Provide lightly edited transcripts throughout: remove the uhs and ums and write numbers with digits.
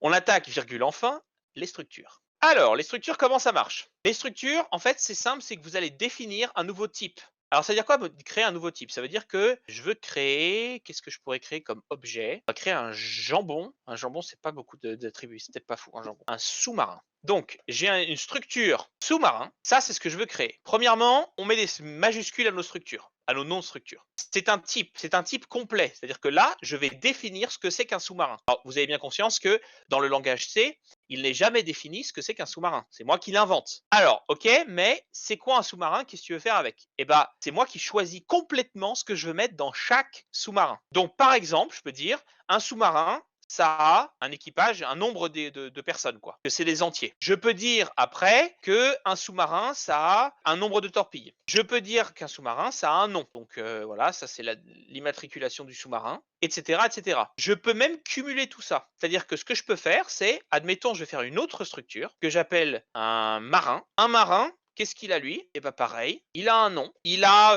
On attaque, virgule, enfin, les structures. Alors, les structures, comment ça marche? Les structures, en fait, c'est simple, c'est que vous allez définir un nouveau type. Alors, ça veut dire quoi, créer un nouveau type? Ça veut dire que je veux créer, qu'est-ce que je pourrais créer comme objet? On va créer un jambon. Un jambon, c'est pas beaucoup d'attributs, c'est peut-être pas fou, un jambon. Un sous-marin. Donc, j'ai une structure sous-marin. Ça, c'est ce que je veux créer. Premièrement, on met des majuscules à nos structures, à nos noms de structures. C'est un type complet. C'est-à-dire que là, je vais définir ce que c'est qu'un sous-marin. Alors, vous avez bien conscience que dans le langage C, il n'est jamais défini ce que c'est qu'un sous-marin. C'est moi qui l'invente. Alors, ok, mais c'est quoi un sous-marin? Qu'est-ce que tu veux faire avec? Eh ben, c'est moi qui choisis complètement ce que je veux mettre dans chaque sous-marin. Donc, par exemple, je peux dire un sous-marin, ça a un équipage, un nombre de personnes, quoi. Que c'est des entiers. Je peux dire après que un sous-marin, ça a un nombre de torpilles. Je peux dire qu'un sous-marin, ça a un nom. Donc voilà, ça c'est l'immatriculation du sous-marin, etc., etc. Je peux même cumuler tout ça. C'est-à-dire que ce que je peux faire, c'est, admettons, je vais faire une autre structure que j'appelle un marin. Un marin, qu'est-ce qu'il a lui? Et pas pareil, il a un nom, il a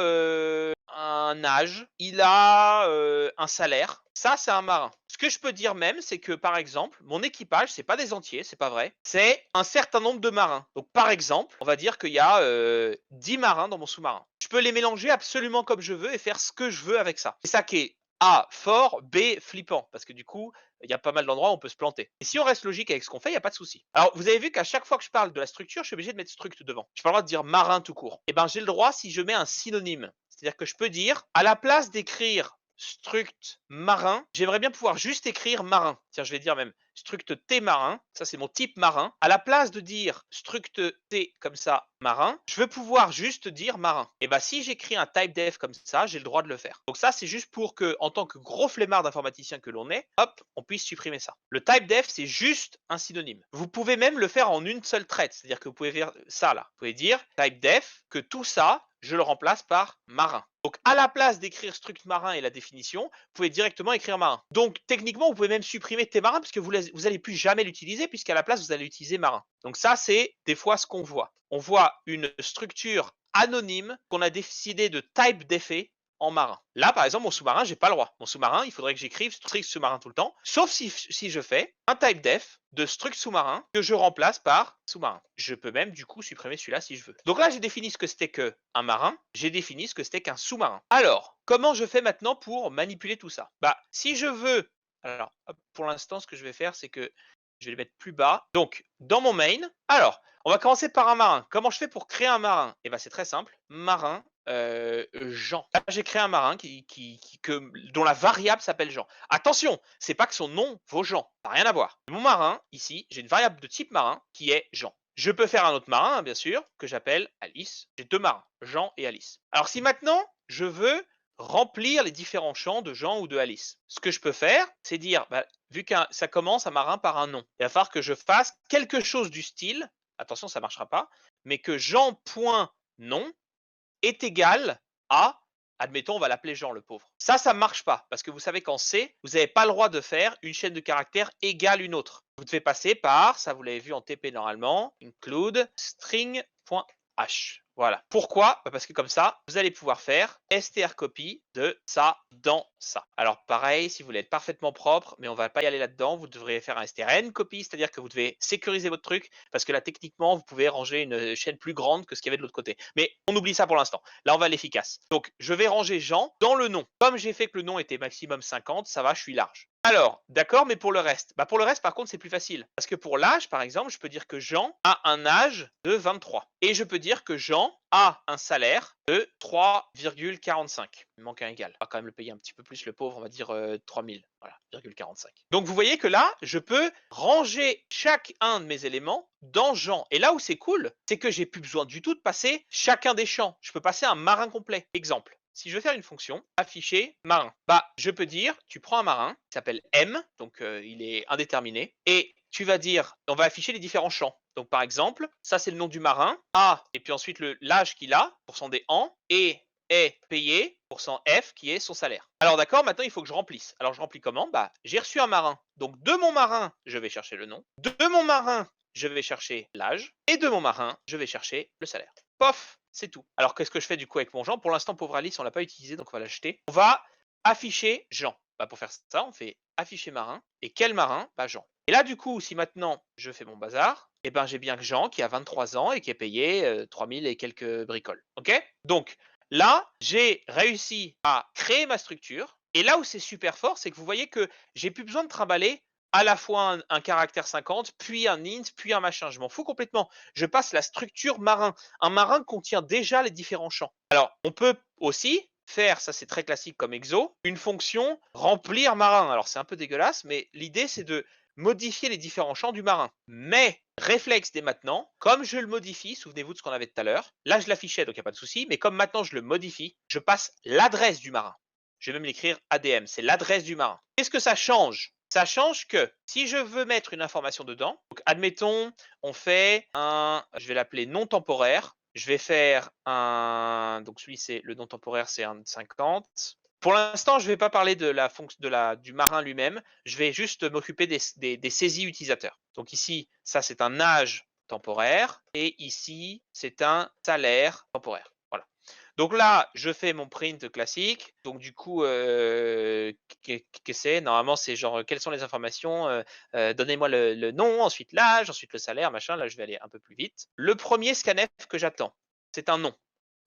un âge, il a un salaire. Ça, c'est un marin. Ce que je peux dire même, c'est que par exemple, mon équipage, c'est pas des entiers, c'est pas vrai, c'est un certain nombre de marins. Donc par exemple, on va dire qu'il y a 10 marins dans mon sous-marin. Je peux les mélanger absolument comme je veux et faire ce que je veux avec ça. C'est ça qui est A, fort, B, flippant, parce que du coup, il y a pas mal d'endroits où on peut se planter. Et si on reste logique avec ce qu'on fait, il n'y a pas de souci. Alors, vous avez vu qu'à chaque fois que je parle de la structure, je suis obligé de mettre struct devant. Je n'ai pas le droit de dire marin tout court. Eh ben, j'ai le droit si je mets un synonyme. C'est-à-dire que je peux dire, à la place d'écrire struct marin, j'aimerais bien pouvoir juste écrire marin. Tiens, je vais dire même struct T marin, ça c'est mon type marin. À la place de dire struct T comme ça marin, je veux pouvoir juste dire marin. Et bah si j'écris un type def comme ça, j'ai le droit de le faire. Donc ça c'est juste pour que, en tant que gros flemmard d'informaticien que l'on est, hop, on puisse supprimer ça. Le type def c'est juste un synonyme. Vous pouvez même le faire en une seule traite, c'est-à-dire que vous pouvez faire ça là. Vous pouvez dire type def que tout ça je le remplace par marin. Donc, à la place d'écrire struct marin et la définition, vous pouvez directement écrire marin. Donc, techniquement, vous pouvez même supprimer T marin puisque vous n'allez plus jamais l'utiliser puisqu'à la place, vous allez utiliser marin. Donc, ça, c'est des fois ce qu'on voit. On voit une structure anonyme qu'on a décidé de type d'effet en marin. Là, par exemple, mon sous-marin, j'ai pas le droit. Mon sous-marin, il faudrait que j'écrive struct sous-marin tout le temps, sauf si je fais un type def de struct sous-marin que je remplace par sous-marin. Je peux même du coup supprimer celui-là si je veux. Donc là, j'ai défini ce que c'était qu'un marin, j'ai défini ce que c'était qu'un sous-marin. Alors, comment je fais maintenant pour manipuler tout ça? Bah, si je veux, alors pour l'instant, ce que je vais faire, c'est que je vais les mettre plus bas. Donc, dans mon main, alors, on va commencer par un marin. Comment je fais pour créer un marin? Eh ben, c'est très simple. Marin, Jean. Là, j'ai créé un marin dont la variable s'appelle Jean. Attention, c'est pas que son nom vaut Jean. Ça n'a rien à voir. Mon marin, ici, j'ai une variable de type marin qui est Jean. Je peux faire un autre marin, hein, bien sûr, que j'appelle Alice. J'ai deux marins, Jean et Alice. Alors, si maintenant, je veux remplir les différents champs de Jean ou de Alice, ce que je peux faire, c'est dire, bah, vu que ça commence un marin par un nom, il va falloir que je fasse quelque chose du style, attention, ça ne marchera pas, mais que Jean.nom est égal à, admettons, on va l'appeler Jean le pauvre. Ça ne marche pas, parce que vous savez qu'en C, vous n'avez pas le droit de faire une chaîne de caractères égale une autre. Vous devez passer par, ça vous l'avez vu en TP normalement, include string.h. Voilà. Pourquoi? Parce que comme ça, vous allez pouvoir faire strcopy de ça dans ça. Alors pareil, si vous voulez être parfaitement propre, mais on va pas y aller là-dedans, vous devriez faire un strncopy, c'est-à-dire que vous devez sécuriser votre truc, parce que là, techniquement, vous pouvez ranger une chaîne plus grande que ce qu'il y avait de l'autre côté. Mais on oublie ça pour l'instant. Là, on va à l'efficace. Donc, je vais ranger Jean dans le nom. Comme j'ai fait que le nom était maximum 50, ça va, je suis large. Alors, d'accord, mais pour le reste? Bah pour le reste, par contre, c'est plus facile. Parce que pour l'âge, par exemple, je peux dire que Jean a un âge de 23. Et je peux dire que Jean a un salaire de 3,45. Il manque un égal. On va quand même le payer un petit peu plus, le pauvre, on va dire 3000. Voilà, 0,45. Donc vous voyez que là, je peux ranger chacun de mes éléments dans Jean. Et là où c'est cool, c'est que j'ai plus besoin du tout de passer chacun des champs. Je peux passer un marin complet. Exemple. Si je veux faire une fonction, afficher marin, bah je peux dire, tu prends un marin qui s'appelle M, donc il est indéterminé, et tu vas dire, on va afficher les différents champs. Donc par exemple, ça c'est le nom du marin, A, et puis ensuite l'âge qu'il a, % des ans, et est payé, %F, qui est son salaire. Alors d'accord, maintenant il faut que je remplisse. Alors je remplis comment? Bah j'ai reçu un marin. Donc de mon marin, je vais chercher le nom. De mon marin, je vais chercher l'âge. Et de mon marin, je vais chercher le salaire. Pof! C'est tout. Alors qu'est-ce que je fais du coup avec mon Jean? Pour l'instant, pauvre Alice, on ne l'a pas utilisé, donc on va l'acheter. On va afficher Jean. Bah, pour faire ça, on fait afficher marin. Et quel marin? Bah Jean. Et là, du coup, si maintenant je fais mon bazar, eh ben, j'ai bien que Jean qui a 23 ans et qui est payé 3000 et quelques bricoles. OK? Donc là, j'ai réussi à créer ma structure. Et là où c'est super fort, c'est que vous voyez que j'ai plus besoin de trimballer à la fois un caractère 50, puis un int, puis un machin. Je m'en fous complètement. Je passe la structure marin. Un marin contient déjà les différents champs. Alors, on peut aussi faire, ça c'est très classique comme exo, une fonction remplir marin. Alors c'est un peu dégueulasse, mais l'idée c'est de modifier les différents champs du marin. Mais réflexe dès maintenant, comme je le modifie, souvenez-vous de ce qu'on avait tout à l'heure, là je l'affichais donc il n'y a pas de souci, mais comme maintenant je le modifie, je passe l'adresse du marin. Je vais même l'écrire ADM, c'est l'adresse du marin. Qu'est-ce que ça change? Ça change que si je veux mettre une information dedans, donc admettons, on fait un, je vais l'appeler non temporaire, je vais faire un, donc celui c'est le non temporaire, c'est un 50. Pour l'instant, je ne vais pas parler de la fonction du marin lui-même. Je vais juste m'occuper des saisies utilisateurs. Donc ici, ça c'est un âge temporaire et ici c'est un salaire temporaire. Voilà. Donc là, je fais mon print classique. Donc du coup, qu'est-ce que c'est? Normalement, c'est genre quelles sont les informations? Donnez-moi le nom, ensuite l'âge, ensuite le salaire, machin. Là, je vais aller un peu plus vite. Le premier scanf que j'attends, c'est un nom.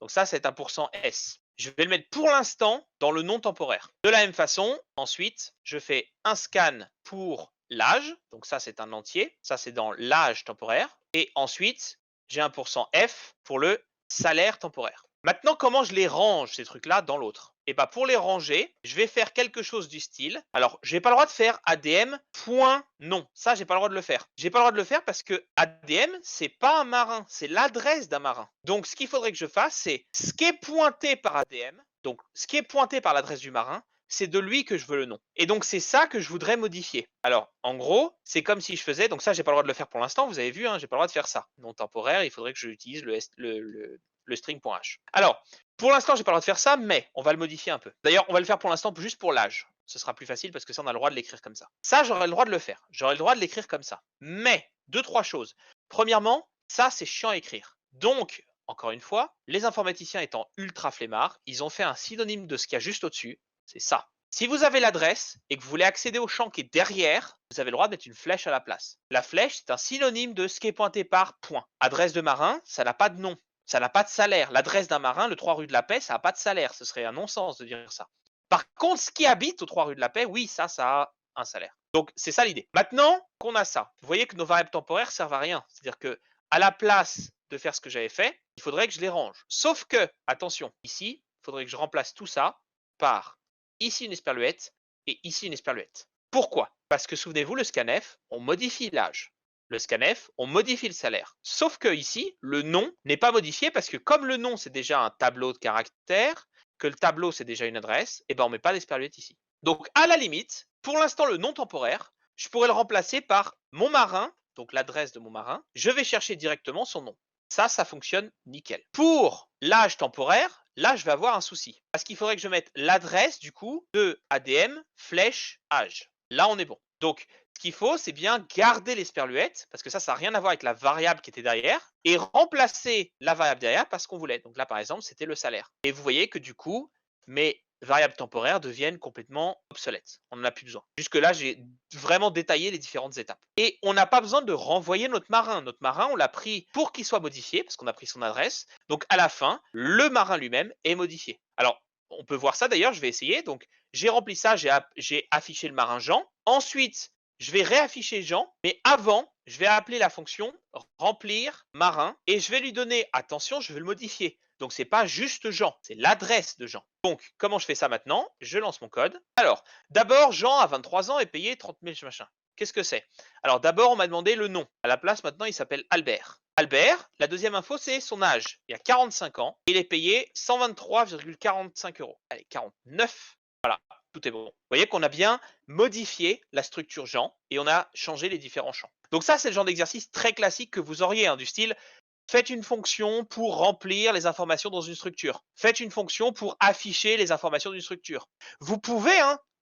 Donc ça, c'est un %S. Je vais le mettre pour l'instant dans le non temporaire. De la même façon, ensuite, je fais un scan pour l'âge. Donc ça, c'est un entier. Ça, c'est dans l'âge temporaire. Et ensuite, j'ai un %F pour le salaire temporaire. Maintenant, comment je les range, ces trucs-là, dans l'autre? Et bien, pour les ranger, je vais faire quelque chose du style. Alors, je n'ai pas le droit de faire ADM.nom. Ça, j'ai pas le droit de le faire. J'ai pas le droit de le faire parce que ADM, c'est pas un marin, c'est l'adresse d'un marin. Donc, ce qu'il faudrait que je fasse, c'est ce qui est pointé par ADM. Donc, ce qui est pointé par l'adresse du marin, c'est de lui que je veux le nom. Et donc, c'est ça que je voudrais modifier. Alors, en gros, c'est comme si je faisais, donc ça, j'ai pas le droit de le faire pour l'instant, vous avez vu, hein, j'ai pas le droit de faire ça. Non temporaire, il faudrait que j'utilise le string.h. Alors, pour l'instant, j'ai pas le droit de faire ça, mais on va le modifier un peu. D'ailleurs, on va le faire pour l'instant juste pour l'âge. Ce sera plus facile parce que ça, on a le droit de l'écrire comme ça. Ça, j'aurais le droit de le faire. J'aurais le droit de l'écrire comme ça. Mais, deux, trois choses. Premièrement, ça, c'est chiant à écrire. Donc, encore une fois, les informaticiens étant ultra flemmards, ils ont fait un synonyme de ce qu'il y a juste au-dessus. C'est ça. Si vous avez l'adresse et que vous voulez accéder au champ qui est derrière, vous avez le droit de mettre une flèche à la place. La flèche, c'est un synonyme de ce qui est pointé par point. Adresse de marin, ça n'a pas de nom. Ça n'a pas de salaire. L'adresse d'un marin, le 3 rue de la Paix, ça n'a pas de salaire. Ce serait un non-sens de dire ça. Par contre, ce qui habite au 3 rue de la Paix, oui, ça a un salaire. Donc, c'est ça l'idée. Maintenant qu'on a ça, vous voyez que nos variables temporaires servent à rien. C'est-à-dire que à la place de faire ce que j'avais fait, il faudrait que je les range. Sauf que, attention, ici, il faudrait que je remplace tout ça par ici une esperluette et ici une esperluette. Pourquoi? Parce que souvenez-vous, le scanf, on modifie l'âge. Le scanf, on modifie le salaire. Sauf que ici, le nom n'est pas modifié parce que comme le nom, c'est déjà un tableau de caractères, que le tableau, c'est déjà une adresse, et ben on ne met pas d'esperluette ici. Donc, à la limite, pour l'instant, le nom temporaire, je pourrais le remplacer par mon marin, donc l'adresse de mon marin. Je vais chercher directement son nom. Ça fonctionne nickel. Pour l'âge temporaire, là, je vais avoir un souci. Parce qu'il faudrait que je mette l'adresse, du coup, de ADM, flèche, âge. Là, on est bon. Donc, ce qu'il faut, c'est bien garder l'esperluette, parce que ça n'a rien à voir avec la variable qui était derrière, et remplacer la variable derrière parce qu'on voulait. Donc là, par exemple, c'était le salaire. Et vous voyez que du coup, mes variables temporaires deviennent complètement obsolètes. On n'en a plus besoin. Jusque-là, j'ai vraiment détaillé les différentes étapes. Et on n'a pas besoin de renvoyer notre marin. Notre marin, on l'a pris pour qu'il soit modifié, parce qu'on a pris son adresse. Donc à la fin, le marin lui-même est modifié. Alors, on peut voir ça d'ailleurs, je vais essayer. Donc, j'ai rempli ça, j'ai affiché le marin Jean. Ensuite, je vais réafficher Jean, mais avant, je vais appeler la fonction remplir marin et je vais lui donner, attention, je vais le modifier. Donc, ce n'est pas juste Jean, c'est l'adresse de Jean. Donc, comment je fais ça maintenant? Je lance mon code. Alors, d'abord, Jean a 23 ans et payé 30 000 machin. Qu'est-ce que c'est? Alors, d'abord, on m'a demandé le nom. À la place, maintenant, il s'appelle Albert. Albert, la deuxième info, c'est son âge. Il a 45 ans. Il est payé 123,45 €. Allez, 49. Voilà, tout est bon. Vous voyez qu'on a bien modifié la structure Jean et on a changé les différents champs. Donc ça, c'est le genre d'exercice très classique que vous auriez, hein, du style faites une fonction pour remplir les informations dans une structure. Faites une fonction pour afficher les informations d'une structure. Vous pouvez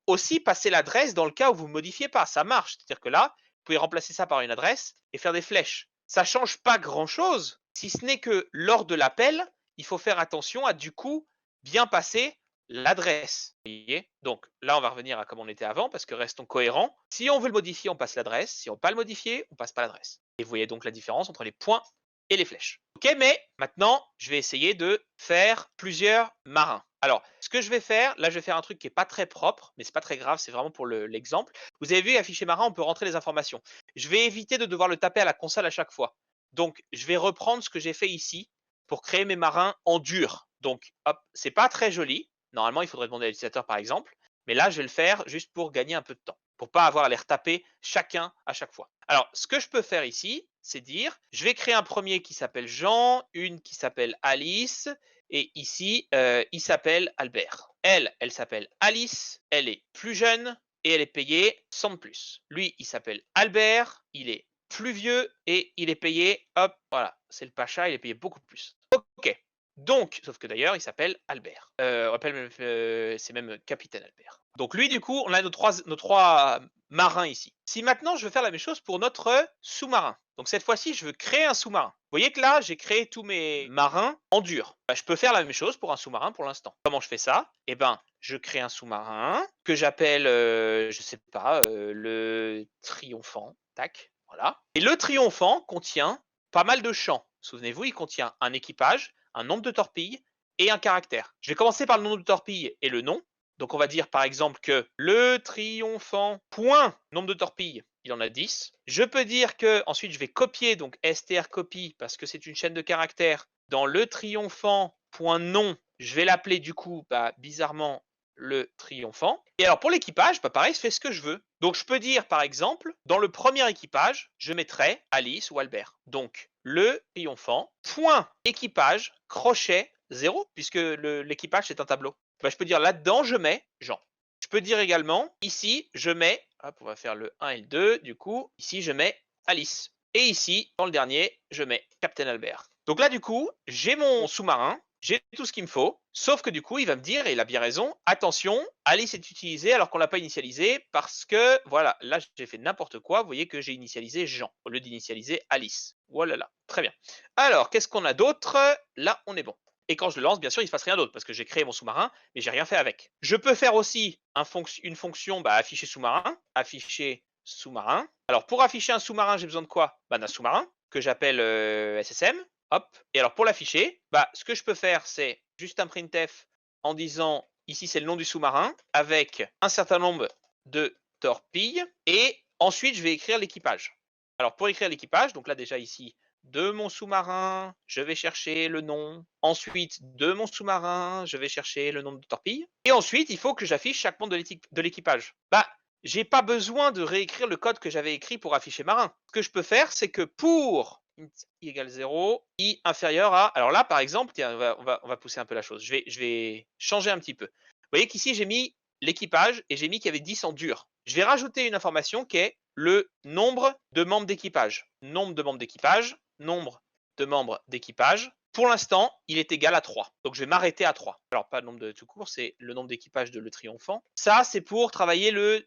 aussi passer l'adresse dans le cas où vous ne modifiez pas. Ça marche. C'est-à-dire que là, vous pouvez remplacer ça par une adresse et faire des flèches. Ça ne change pas grand-chose, si ce n'est que lors de l'appel, il faut faire attention à du coup bien passer l'adresse. Vous voyez? Donc là, on va revenir à comme on était avant parce que restons cohérents. Si on veut le modifier, on passe l'adresse. Si on ne veut pas le modifier, on passe pas l'adresse. Et vous voyez donc la différence entre les points et les flèches. Ok, mais maintenant, je vais essayer de faire plusieurs marins. Alors, ce que je vais faire, là, je vais faire un truc qui n'est pas très propre, mais c'est pas très grave, c'est vraiment pour l'exemple. Vous avez vu, afficher marin, on peut rentrer les informations. Je vais éviter de devoir le taper à la console à chaque fois. Donc, je vais reprendre ce que j'ai fait ici pour créer mes marins en dur. Donc, hop, c'est pas très joli. Normalement, il faudrait demander à l'utilisateur, par exemple. Mais là, je vais le faire juste pour gagner un peu de temps, pour pas avoir à les retaper chacun à chaque fois. Alors, ce que je peux faire ici, c'est dire, je vais créer un premier qui s'appelle Jean, une qui s'appelle Alice, et ici, il s'appelle Albert. Elle s'appelle Alice, elle est plus jeune et elle est payée 100 de plus. Lui, il s'appelle Albert, il est plus vieux et il est payé, hop, voilà, c'est le Pacha, il est payé beaucoup plus. Ok, donc, sauf que d'ailleurs, il s'appelle Albert. On appelle, c'est même Capitaine Albert. Donc lui, du coup, on a nos trois marins ici. Si maintenant, je veux faire la même chose pour notre sous-marin. Donc cette fois-ci, je veux créer un sous-marin. Vous voyez que là, j'ai créé tous mes marins en dur. Bah, je peux faire la même chose pour un sous-marin pour l'instant. Comment je fais ça? Eh ben, je crée un sous-marin que j'appelle, je sais pas, le Triomphant. Tac, voilà. Et le Triomphant contient pas mal de champs. Souvenez-vous, il contient un équipage, un nombre de torpilles et un caractère. Je vais commencer par le nombre de torpilles et le nom. Donc on va dire par exemple que le Triomphant, point, nombre de torpilles, il en a 10. Je peux dire que ensuite je vais copier, donc str copy, parce que c'est une chaîne de caractères. Dans le Triomphant, point nom, je vais l'appeler du coup, bizarrement, le Triomphant. Et alors pour l'équipage, pareil, je fais ce que je veux. Donc je peux dire par exemple, dans le premier équipage, je mettrai Alice ou Albert. Donc le Triomphant, point équipage, crochet 0, puisque l'équipage c'est un tableau. Je peux dire là-dedans, je mets Jean. Je peux dire également, ici, je mets, hop, on va faire le 1 et le 2, du coup, ici, je mets Alice. Et ici, dans le dernier, je mets Captain Albert. Donc là, du coup, j'ai mon sous-marin, j'ai tout ce qu'il me faut, sauf que du coup, il va me dire, et il a bien raison, attention, Alice est utilisée alors qu'on ne l'a pas initialisé, parce que, voilà, là, j'ai fait n'importe quoi, vous voyez que j'ai initialisé Jean, au lieu d'initialiser Alice. Voilà, là, très bien. Alors, qu'est-ce qu'on a d'autre? Là, on est bon. Et quand je le lance, bien sûr, il ne se passe rien d'autre parce que j'ai créé mon sous-marin, mais j'ai rien fait avec. Je peux faire aussi une fonction afficher sous-marin, afficher sous-marin. Alors pour afficher un sous-marin, j'ai besoin de quoi? D'un sous-marin que j'appelle SSM. Hop. Et alors pour l'afficher, ce que je peux faire, c'est juste un printf en disant ici c'est le nom du sous-marin avec un certain nombre de torpilles et ensuite je vais écrire l'équipage. Alors pour écrire l'équipage, donc là déjà ici de mon sous-marin, je vais chercher le nom. Ensuite, de mon sous-marin, je vais chercher le nombre de torpilles. Et ensuite, il faut que j'affiche chaque membre de l'équipage. J'ai pas besoin de réécrire le code que j'avais écrit pour afficher marin. Ce que je peux faire, c'est que pour int i égale 0, i inférieur à... Alors là, par exemple, tiens, on va pousser un peu la chose. Je vais changer un petit peu. Vous voyez qu'ici, j'ai mis l'équipage et j'ai mis qu'il y avait 10 en dur. Je vais rajouter une information qui est le nombre de membres d'équipage. Nombre de membres d'équipage, nombre de membres d'équipage. Pour l'instant, il est égal à 3. Donc je vais m'arrêter à 3. Alors pas le nombre de tout court, c'est le nombre d'équipage de Le Triomphant. Ça, c'est pour travailler le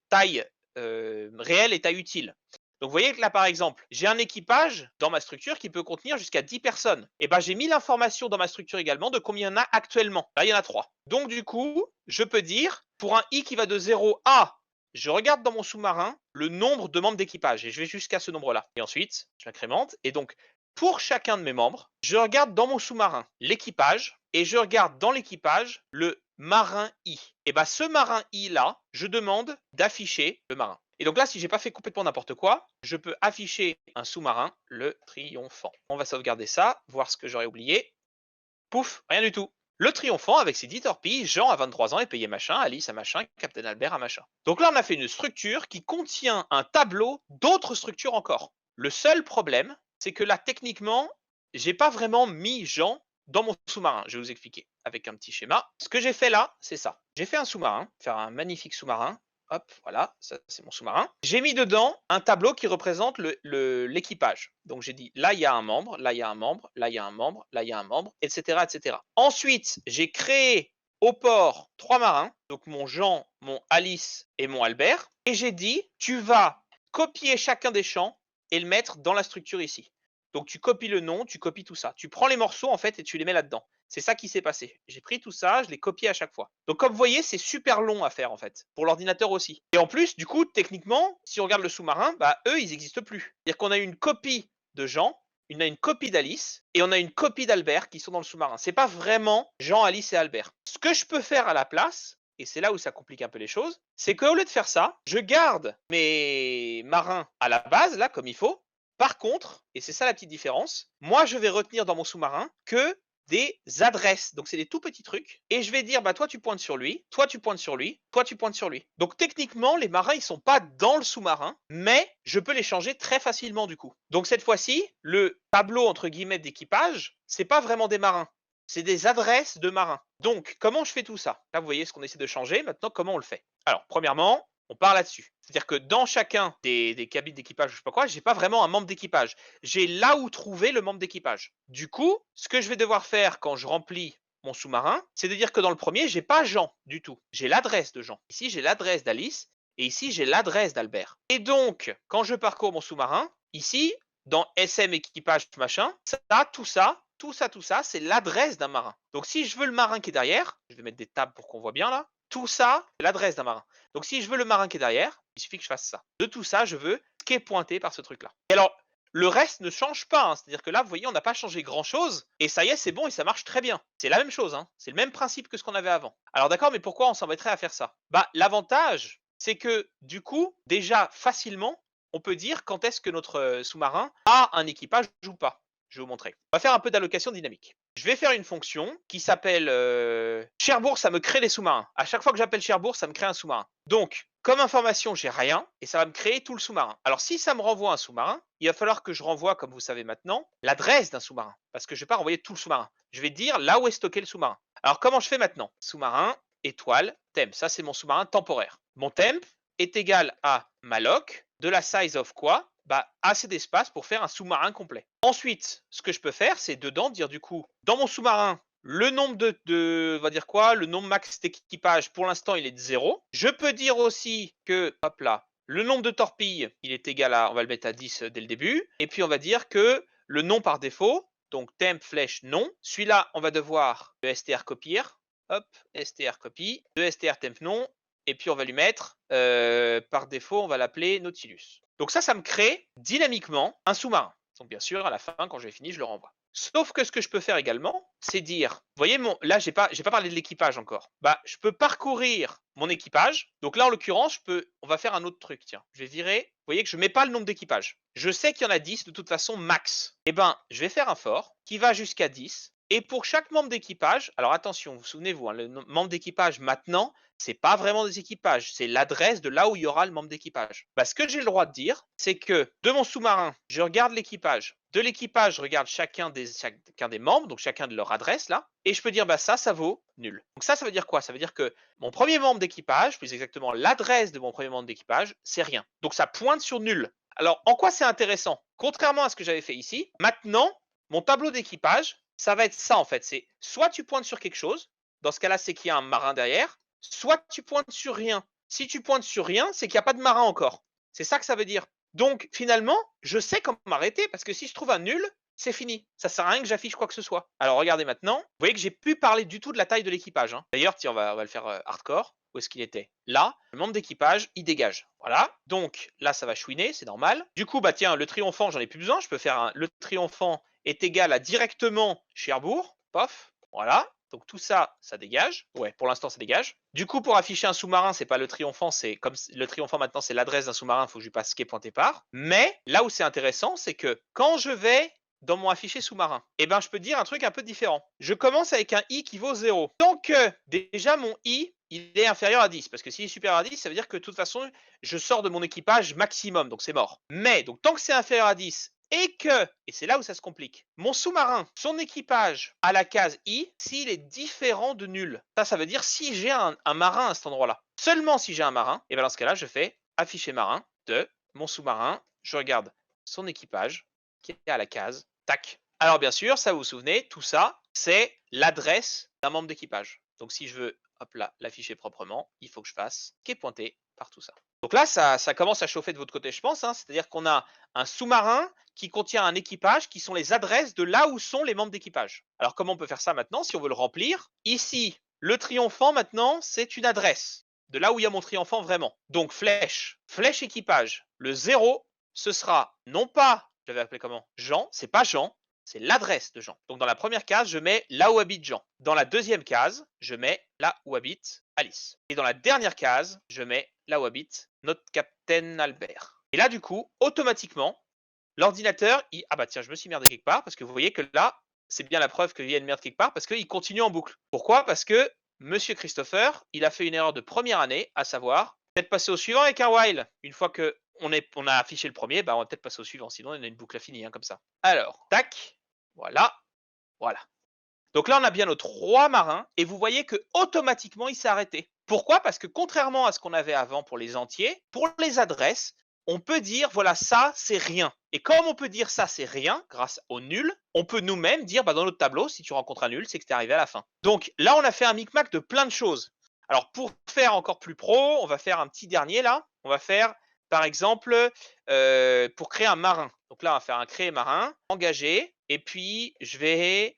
taille réelle et taille utile. Donc vous voyez que là, par exemple, j'ai un équipage dans ma structure qui peut contenir jusqu'à 10 personnes. Et j'ai mis l'information dans ma structure également de combien il y en a actuellement. Là, il y en a 3. Donc du coup, je peux dire, pour un i qui va de 0 à, je regarde dans mon sous-marin le nombre de membres d'équipage et je vais jusqu'à ce nombre-là. Et ensuite, je l'incrémente. Et donc, pour chacun de mes membres, je regarde dans mon sous-marin l'équipage et je regarde dans l'équipage le marin I. Et ce marin I-là, je demande d'afficher le marin. Et donc là, si j'ai pas fait complètement n'importe quoi, je peux afficher un sous-marin, le Triomphant. On va sauvegarder ça, voir ce que j'aurais oublié. Pouf, rien du tout. Le Triomphant avec ses 10 torpilles, Jean à 23 ans est payé machin, Alice à machin, Captain Albert à machin. Donc là, on a fait une structure qui contient un tableau d'autres structures encore. Le seul problème, c'est que là, techniquement, j'ai pas vraiment mis Jean dans mon sous-marin. Je vais vous expliquer avec un petit schéma. Ce que j'ai fait là, c'est ça. J'ai fait un sous-marin, faire un magnifique sous-marin. Hop, voilà, ça c'est mon sous-marin. J'ai mis dedans un tableau qui représente l'équipage. Donc j'ai dit, là il y a un membre, là il y a un membre, là il y a un membre, là il y a un membre, etc. etc. Ensuite, j'ai créé au port 3 marins, donc mon Jean, mon Alice et mon Albert. Et j'ai dit, tu vas copier chacun des champs et le mettre dans la structure ici. Donc tu copies le nom, tu copies tout ça. Tu prends les morceaux en fait et tu les mets là-dedans. C'est ça qui s'est passé. J'ai pris tout ça, je l'ai copié à chaque fois. Donc comme vous voyez, c'est super long à faire en fait, pour l'ordinateur aussi. Et en plus, du coup, techniquement, si on regarde le sous-marin, bah eux, ils n'existent plus. C'est-à-dire qu'on a une copie de Jean, on a une copie d'Alice et on a une copie d'Albert qui sont dans le sous-marin. C'est pas vraiment Jean, Alice et Albert. Ce que je peux faire à la place, et c'est là où ça complique un peu les choses, c'est qu'au lieu de faire ça, je garde mes marins à la base, là, comme il faut. Par contre, et c'est ça la petite différence, moi je vais retenir dans mon sous-marin que des adresses. Donc c'est des tout petits trucs. Et je vais dire, bah toi tu pointes sur lui, toi tu pointes sur lui, toi tu pointes sur lui. Donc techniquement, les marins ils sont pas dans le sous-marin, mais je peux les changer très facilement du coup. Donc cette fois-ci, le tableau entre guillemets d'équipage, c'est pas vraiment des marins. C'est des adresses de marins. Donc, comment je fais tout ça? Là, vous voyez ce qu'on essaie de changer. Maintenant, comment on le fait? Alors, premièrement, on part là-dessus. C'est-à-dire que dans chacun des cabines d'équipage, je sais pas quoi, j'ai pas vraiment un membre d'équipage. J'ai là où trouver le membre d'équipage. Du coup, ce que je vais devoir faire quand je remplis mon sous-marin, c'est de dire que dans le premier, j'ai pas Jean du tout. J'ai l'adresse de Jean. Ici, j'ai l'adresse d'Alice et ici, j'ai l'adresse d'Albert. Et donc, quand je parcours mon sous-marin, ici, dans SM équipage machin, tout ça, c'est l'adresse d'un marin. Donc si je veux le marin qui est derrière, je vais mettre des tables pour qu'on voit bien là, tout ça, c'est l'adresse d'un marin. Donc si je veux le marin qui est derrière, il suffit que je fasse ça. De tout ça, je veux ce qui est pointé par ce truc-là. Et alors, le reste ne change pas, hein. C'est-à-dire que là, vous voyez, on n'a pas changé grand-chose, et ça y est, c'est bon et ça marche très bien. C'est la même chose, hein. C'est le même principe que ce qu'on avait avant. Alors d'accord, mais pourquoi on s'embêterait à faire ça? Bah, l'avantage, c'est que du coup, déjà facilement, on peut dire quand est-ce que notre sous-marin a un équipage ou pas. Je vais vous montrer. On va faire un peu d'allocation dynamique. Je vais faire une fonction qui s'appelle Cherbourg, ça me crée des sous-marins. À chaque fois que j'appelle Cherbourg, ça me crée un sous-marin. Donc, comme information, j'ai rien et ça va me créer tout le sous-marin. Alors, si ça me renvoie un sous-marin, il va falloir que je renvoie, comme vous savez maintenant, l'adresse d'un sous-marin. Parce que je ne vais pas renvoyer tout le sous-marin. Je vais dire là où est stocké le sous-marin. Alors, comment je fais maintenant? Sous-marin, étoile, temp. Ça, c'est mon sous-marin temporaire. Mon temp est égal à malloc de la size of quoi? Bah, assez d'espace pour faire un sous-marin complet. Ensuite, ce que je peux faire, c'est dedans dire du coup, dans mon sous-marin, le nombre on va dire quoi? Le nombre max d'équipage, pour l'instant, il est de 0. Je peux dire aussi que, hop là, le nombre de torpilles, il est égal à, on va le mettre à 10 dès le début. Et puis, on va dire que le nom par défaut, donc temp flèche non, celui-là, on va devoir le str copier. Hop, str copy, le str temp non, et puis on va lui mettre, par défaut, on va l'appeler Nautilus. Donc ça me crée dynamiquement un sous-marin. Donc bien sûr, à la fin, quand j'ai fini, je le renvoie. Sauf que ce que je peux faire également, c'est dire, vous voyez, là, j'ai pas parlé de l'équipage encore. Bah, je peux parcourir mon équipage. Donc là, en l'occurrence, on va faire un autre truc. Tiens, je vais virer. Vous voyez que je mets pas le nombre d'équipages. Je sais qu'il y en a 10 de toute façon max. Eh ben, je vais faire un for qui va jusqu'à 10. Et pour chaque membre d'équipage, alors attention, vous souvenez-vous, hein, le membre d'équipage maintenant, c'est pas vraiment des équipages, c'est l'adresse de là où il y aura le membre d'équipage. Bah, ce que j'ai le droit de dire, c'est que de mon sous-marin, je regarde l'équipage. De l'équipage, je regarde chacun des membres, donc chacun de leur adresse là, et je peux dire bah ça vaut nul. Donc ça veut dire quoi? Ça veut dire que mon premier membre d'équipage, plus exactement l'adresse de mon premier membre d'équipage, c'est rien. Donc ça pointe sur nul. Alors en quoi c'est intéressant? Contrairement à ce que j'avais fait ici, maintenant, mon tableau d'équipage, ça va être ça en fait. C'est soit tu pointes sur quelque chose, dans ce cas-là, c'est qu'il y a un marin derrière, soit tu pointes sur rien. Si tu pointes sur rien, c'est qu'il n'y a pas de marin encore. C'est ça que ça veut dire. Donc finalement, je sais comment m'arrêter parce que si je trouve un nul, c'est fini. Ça sert à rien que j'affiche quoi que ce soit. Alors regardez maintenant, vous voyez que j'ai plus parlé du tout de la taille de l'équipage, hein. D'ailleurs, tiens, on va le faire hardcore. Où est-ce qu'il était? Là, le membre d'équipage, il dégage. Voilà. Donc là, ça va chouiner, c'est normal. Du coup, bah tiens, le triomphant, j'en ai plus besoin. Je peux faire le triomphant est égal à directement Cherbourg. Pof. Voilà. Donc tout ça, ça dégage. Ouais, pour l'instant, ça dégage. Du coup, pour afficher un sous-marin, c'est pas le triomphant, c'est comme le triomphant maintenant, c'est l'adresse d'un sous-marin. Il faut que je lui passe ce qui est pointé par. Mais là où c'est intéressant, c'est que quand je vais dans mon affiché sous-marin, eh ben, je peux dire un truc un peu différent. Je commence avec un i qui vaut 0. Tant que déjà mon i, il est inférieur à 10. Parce que s'il est supérieur à 10, ça veut dire que de toute façon, je sors de mon équipage maximum. Donc c'est mort. Mais donc tant que c'est inférieur à 10 et c'est là où ça se complique, mon sous-marin, son équipage à la case I, s'il est différent de nul. Ça veut dire si j'ai un marin à cet endroit-là. Seulement si j'ai un marin, et bien dans ce cas-là, je fais afficher marin de mon sous-marin. Je regarde son équipage qui est à la case. Tac. Alors bien sûr, ça vous vous souvenez, tout ça, c'est l'adresse d'un membre d'équipage. Donc si je veux hop là, l'afficher proprement, il faut que je fasse qui est pointé par tout ça. Donc là, ça commence à chauffer de votre côté, je pense. Hein. C'est-à-dire qu'on a un sous-marin qui contient un équipage qui sont les adresses de là où sont les membres d'équipage. Alors comment on peut faire ça maintenant si on veut le remplir? Ici, le triomphant maintenant, c'est une adresse de là où il y a mon triomphant vraiment. Donc flèche équipage. Le 0, ce sera non pas, je l'avais appelé comment? Jean, c'est pas Jean, c'est l'adresse de Jean. Donc dans la première case, je mets là où habite Jean. Dans la deuxième case, je mets là où habite Alice. Et dans la dernière case, je mets là où habite notre capitaine Albert. Et là, du coup, automatiquement, l'ordinateur, ah bah tiens, je me suis merdé quelque part, parce que vous voyez que là, c'est bien la preuve qu'il y a une merde quelque part, parce qu'il continue en boucle. Pourquoi? Parce que Monsieur Christopher, il a fait une erreur de première année, à savoir, peut-être passer au suivant avec un while. Une fois que on a affiché le premier, bah on va peut-être passer au suivant, sinon on a une boucle infinie, hein, comme ça. Alors, tac, voilà, voilà. Donc là, on a bien nos 3 marins, et vous voyez que automatiquement, il s'est arrêté. Pourquoi? Parce que contrairement à ce qu'on avait avant pour les entiers, pour les adresses, on peut dire, voilà, ça, c'est rien. Et comme on peut dire ça, c'est rien, grâce au nul, on peut nous-mêmes dire, bah, dans notre tableau, si tu rencontres un nul, c'est que tu es arrivé à la fin. Donc là, on a fait un micmac de plein de choses. Alors, pour faire encore plus pro, on va faire un petit dernier, là. On va faire, par exemple, pour créer un marin. Donc là, on va faire un créer marin, engagé, et puis, je vais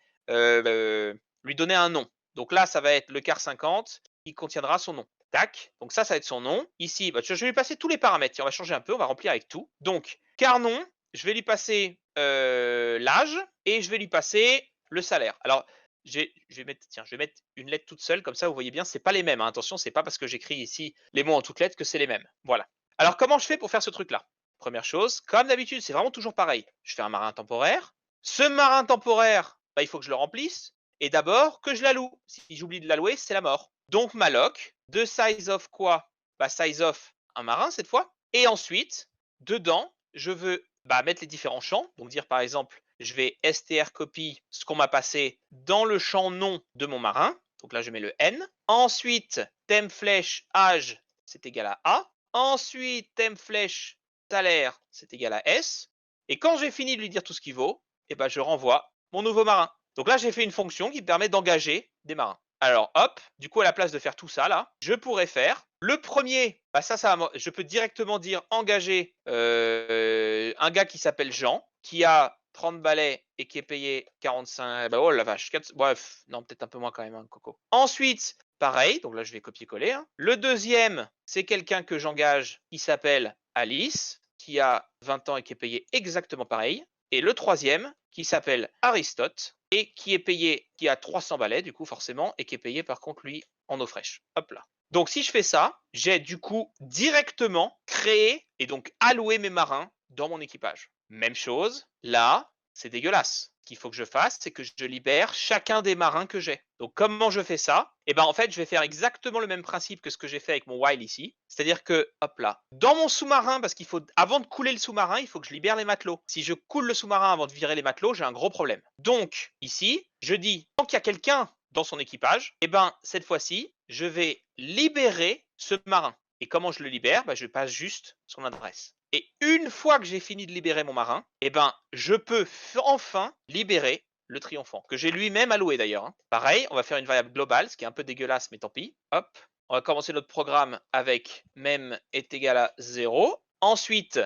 lui donner un nom. Donc là, ça va être le car 50 qui contiendra son nom. Tac. Donc ça va être son nom. Ici, bah, je vais lui passer tous les paramètres. On va changer un peu, on va remplir avec tout. Donc, car nom, je vais lui passer l'âge et je vais lui passer le salaire. Alors, je vais mettre une lettre toute seule, comme ça vous voyez bien, c'est pas les mêmes. Hein. Attention, c'est pas parce que j'écris ici les mots en toutes lettres que c'est les mêmes. Voilà. Alors, comment je fais pour faire ce truc-là? Première chose, comme d'habitude, c'est vraiment toujours pareil. Je fais un marin temporaire. Ce marin temporaire, bah, il faut que je le remplisse. Et d'abord, que je la loue. Si j'oublie de la louer, c'est la mort. Donc, malloc, de size of quoi? Bah, size of un marin cette fois. Et ensuite, dedans, je veux mettre les différents champs. Donc, dire par exemple, je vais str copy ce qu'on m'a passé dans le champ nom de mon marin. Donc là, je mets le N. Ensuite, thème flèche âge, c'est égal à A. Ensuite, thème flèche salaire, c'est égal à S. Et quand j'ai fini de lui dire tout ce qu'il vaut, et ben, je renvoie mon nouveau marin. Donc là, j'ai fait une fonction qui permet d'engager des marins. Alors hop, du coup à la place de faire tout ça là, je pourrais faire le premier, bah je peux directement dire engager un gars qui s'appelle Jean, qui a 30 balais et qui est payé 45, bah oh la vache, bref, non peut-être un peu moins quand même, hein, Coco. Ensuite, pareil, donc là je vais copier-coller. Hein. Le deuxième, c'est quelqu'un que j'engage qui s'appelle Alice, qui a 20 ans et qui est payé exactement pareil. Et le troisième, qui s'appelle Aristote, et qui est payé, qui a 300 balais, du coup, forcément, et qui est payé, par contre, lui, en eau fraîche. Hop là. Donc, si je fais ça, j'ai, du coup, directement créé et donc alloué mes marins dans mon équipage. Même chose, là, c'est dégueulasse. Ce qu'il faut que je fasse, c'est que je libère chacun des marins que j'ai. Donc, comment je fais ça? Eh ben, en fait, je vais faire exactement le même principe que ce que j'ai fait avec mon while ici. C'est-à-dire que, hop là, dans mon sous-marin, parce qu'il faut, avant de couler le sous-marin, il faut que je libère les matelots. Si je coule le sous-marin avant de virer les matelots, j'ai un gros problème. Donc, ici, je dis, tant qu'il y a quelqu'un dans son équipage, eh ben, cette fois-ci, je vais libérer ce marin. Et comment je le libère? Je passe juste son adresse. Et une fois que j'ai fini de libérer mon marin, eh ben, je peux enfin libérer le triomphant, que j'ai lui-même alloué d'ailleurs. Hein. Pareil, on va faire une variable globale, ce qui est un peu dégueulasse, mais tant pis. Hop, on va commencer notre programme avec mem est égal à 0. Ensuite,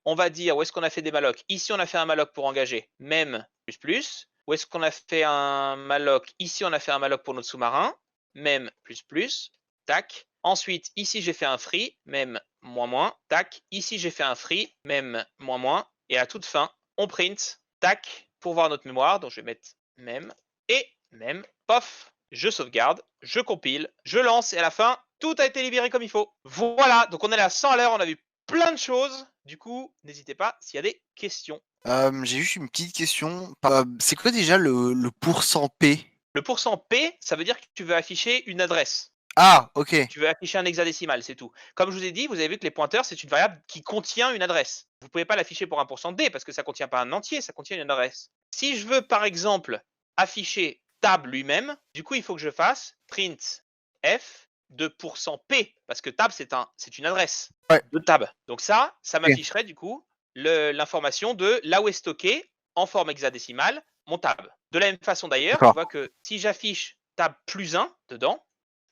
on va dire où est-ce qu'on a fait des mallocs. Ici, on a fait un malloc pour engager mem plus plus. Où est-ce qu'on a fait un malloc? Ici, on a fait un malloc pour notre sous-marin. Mem plus plus. Tac. Ensuite, ici, j'ai fait un free. Mem moins moins. Tac. Ici, j'ai fait un free. Mem moins moins. Et à toute fin, on print. Tac. Pour voir notre mémoire. Donc, je vais mettre mem. Et mem. Pof. Je sauvegarde. Je compile. Je lance. Et à la fin, tout a été libéré comme il faut. Voilà. Donc, on est à 100 à l'heure. On a vu plein de choses. Du coup, n'hésitez pas s'il y a des questions. J'ai juste une petite question. C'est quoi déjà le pourcent P? Le pourcent P, ça veut dire que tu veux afficher une adresse. Ah, ok. Tu veux afficher un hexadécimal, c'est tout. Comme je vous ai dit, vous avez vu que les pointeurs, c'est une variable qui contient une adresse. Vous ne pouvez pas l'afficher pour un pourcent D parce que ça ne contient pas un entier, ça contient une adresse. Si je veux, par exemple, afficher tab lui-même, du coup, il faut que je fasse print f de pourcent P parce que tab, c'est une adresse de tab. Donc ça m'afficherait du coup l'information de là où est stocké en forme hexadécimale mon tab. De la même façon d'ailleurs, tu vois que si j'affiche tab plus 1 dedans,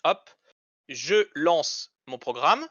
hop, je lance mon programme.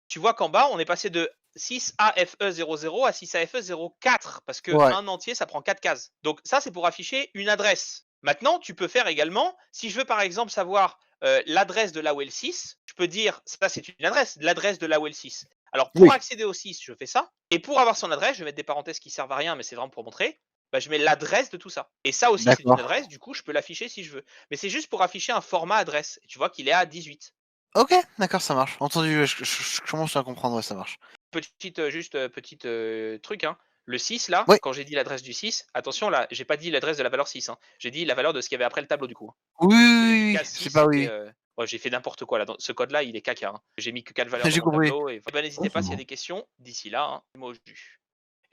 Tu vois qu'en bas, on est passé de 6AFE00 à 6AFE04 parce que Ouais. un entier, ça prend 4 cases. Donc ça, c'est pour afficher une adresse. Maintenant, tu peux faire également, si je veux par exemple savoir l'adresse de là où est le 6, je peux dire, ça c'est une adresse, l'adresse de là où est le 6. Alors pour Oui. accéder au 6, je fais ça. Et pour avoir son adresse, je vais mettre des parenthèses qui servent à rien, mais c'est vraiment pour montrer. Bah, je mets l'adresse de tout ça. Et ça aussi, c'est une D'accord. adresse, du coup, je peux l'afficher si je veux. Mais c'est juste pour afficher un format adresse. Et tu vois qu'il est à 18. Ok, d'accord, ça marche. Entendu, je commence à comprendre, ouais, ça marche. Petite truc, hein. Le 6 là, Oui, quand j'ai dit l'adresse du 6, attention là, j'ai pas dit l'adresse de la valeur 6, hein. J'ai dit la valeur de ce qu'il y avait après le tableau du coup, hein. oui, oui, J'ai oui, dit oui, case c'est 6, pas c'était. oui. Ouais, j'ai fait n'importe quoi là. Ce code-là, il est caca, hein. J'ai mis que 4 valeurs dans J'ai mon compris. tableau. Et bah, Oh, n'hésitez c'est pas s'il y a bon. des questions d'ici là, hein. Moi, au jus.